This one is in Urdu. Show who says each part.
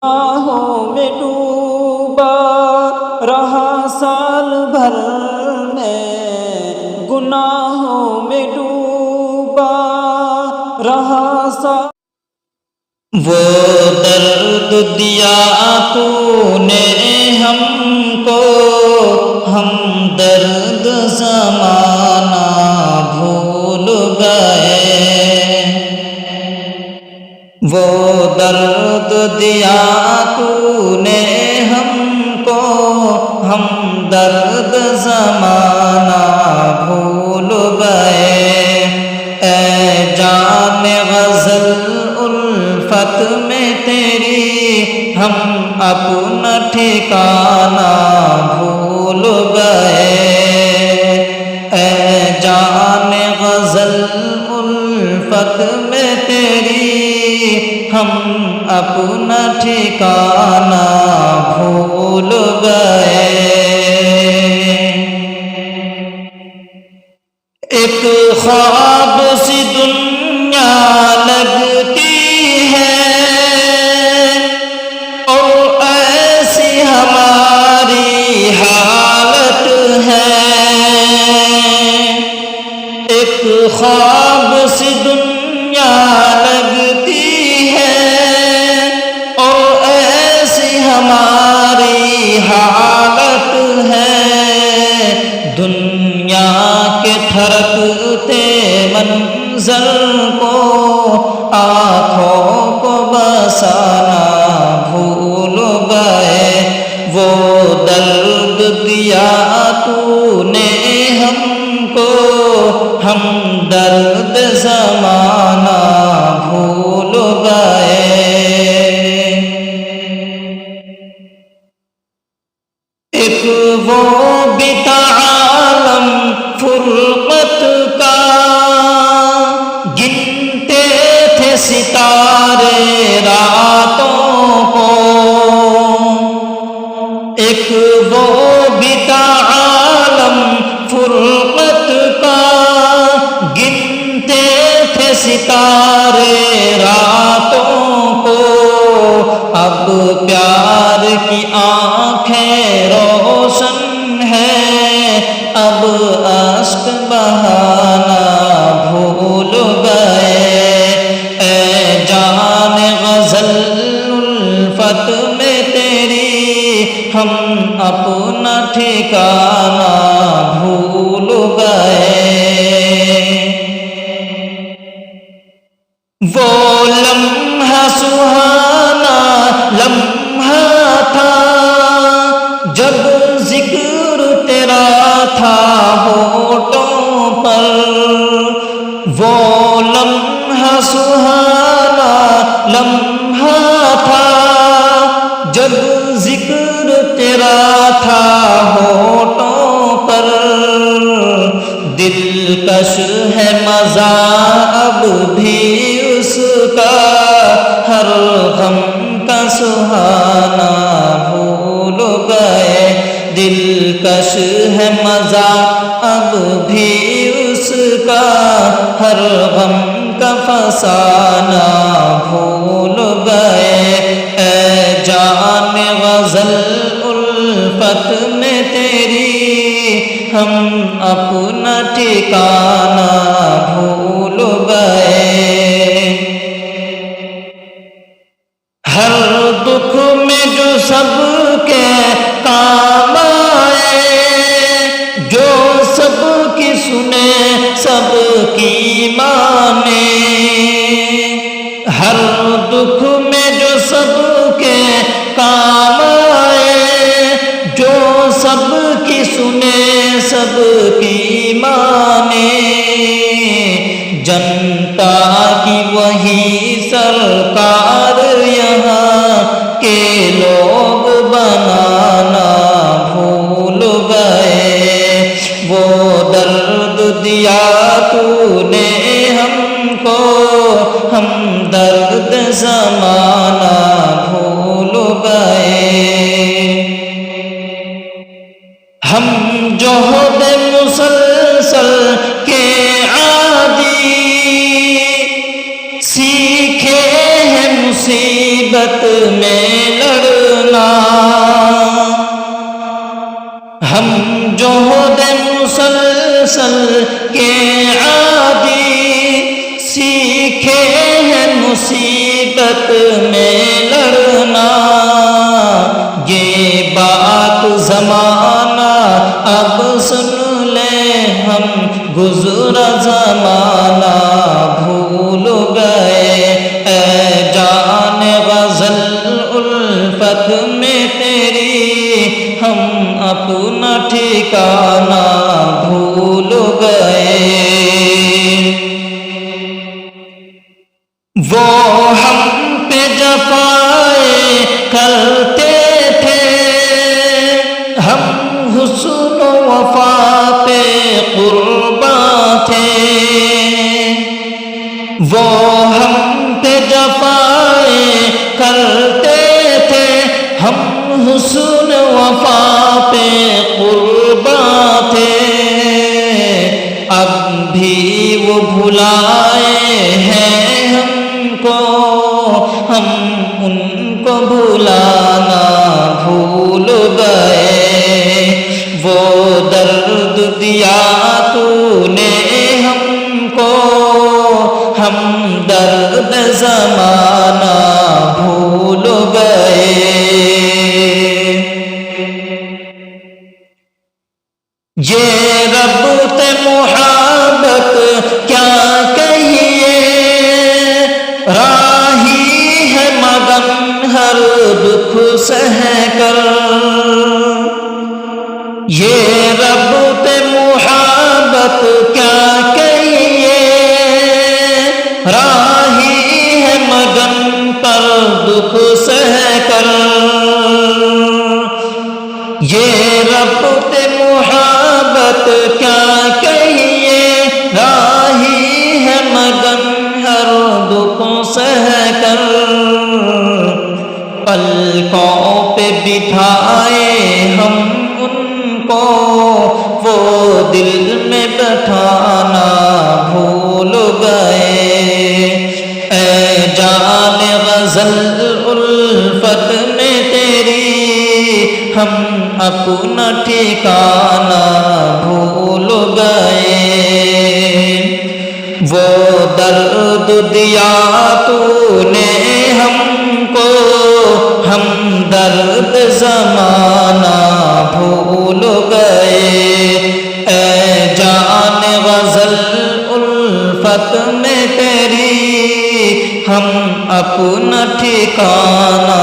Speaker 1: گناہوں میں ڈوبا رہا سال بھر میں، گناہوں میں ڈوبا رہا سال۔ وہ درد دیا تو نے ہم کو، ہم درد زمانہ بھول گئے۔ وہ درد دیا تو نے ہم کو، ہم درد زمانہ بھول گئے۔ اے جان غزل الفت میں تیری، ہم اپنا ٹھکانہ بھول گئے۔ اے جان غزل الفت میں تیری، ہم اپنا ٹھکانہ بھول گئے۔ ایک خواب سی دنیا لگتی ہے، اور ایسی ہماری حالت ہے۔ ایک خواب سی دنیا لگتی ہے، اور ایسی ہماری حالت ہے۔ دنیا کے تھرکتے منظر کو، آنکھوں کو بسانا بھول گئے۔ وہ درد دیا تو نے ہم کو، ہم درد زمانہ بھول گئے۔ ایک وہ بھی عالم فرقت کا، گنتے تھے ستارے راتوں کو۔ ایک وہ بھی عالم فرقت کا، گنتے تھے ستارے راتوں کو۔ اب پیار کی آنکھیں روشن ہیں، اب اشک بہانا بھول گئے۔ اے جان غزل الفت میں تیری، ہم اپنا ٹھکانہ بھول گئے۔ وہ لمحہ سہانا لمحہ تھا، جب ذکر تیرا تھا ہونٹوں پر۔ وہ لمحہ سہانا لمحہ تھا، جب ذکر تیرا تھا ہونٹوں پر۔ دلکش ہے مزہ اب بھی اس کا، ہر غم کا سہانا بھول گئے۔ دلکش ہے مزہ اب بھی اس کا، ہر غم کا فسانہ بھول گئے۔ اے جان غزل الفت میں تیری، ہم اپنا ٹھکانہ بھول گئے۔ ہر دکھ میں جو سب کے کام آئے، جو سب کی سنے سب کی مانے۔ ہر دکھ میں جو سب کے کام آئے، جو سب کی سنے سب کی مانے۔ جنتا کی وہی سرکار یہاں کے لوگ بنانا بھول گئے۔ وہ درد دیا تو نے ہم کو، ہم درد زمانہ بھول گئے۔ ہم جوہد مسلسل کے عادی، سیکھے ہیں ہم جوہد مسلسل کے عادی، سیکھے ہیں مصیبت میں لڑنا، یہ بات زمانہ اب سن لے، ہم گزرا زمانہ بھول گئے، اے جان غزل الفت میں تیری، ہم اپنا ٹھکانہ بھول گئے۔ وہ ہم پہ جفائے کرتے تھے، ہم حسن و وفا پہ قرباں تھے، وہ ہم پہ جفائے کرتے تھے، ہم حسن و وفا پہ قرباں تھے، اب بھی وہ بھلائے ہیں ہم کو، ہم ان کو بھلانا بھول گئے، وہ درد دیا تو نے ہم کو، ہم درد زمانہ بھول گئے۔ یہ ربط محبت کیا کہیے، راہی ہے مگن ہر دکھ سہ کر، یہ ربط محبت کیا کہیے، راہی ہے مگن پر دکھ سہ کر، یہ ربط محبت کیا کہیے، راہی ہے مگن ہر دکھ سہ کر، پلکوں پہ بٹھائے ہم ان کو، وہ دل میں بٹھانا بھول گئے، اے جان غزل الفت میں تیری، ہم اپنا ٹھکانہ بھول گئے، وہ درد دیا تو نے ہم کو، ہم درد زمانہ بھول گئے، اے جان غزل الفت میں تیری، ہم اپنا ٹھکانہ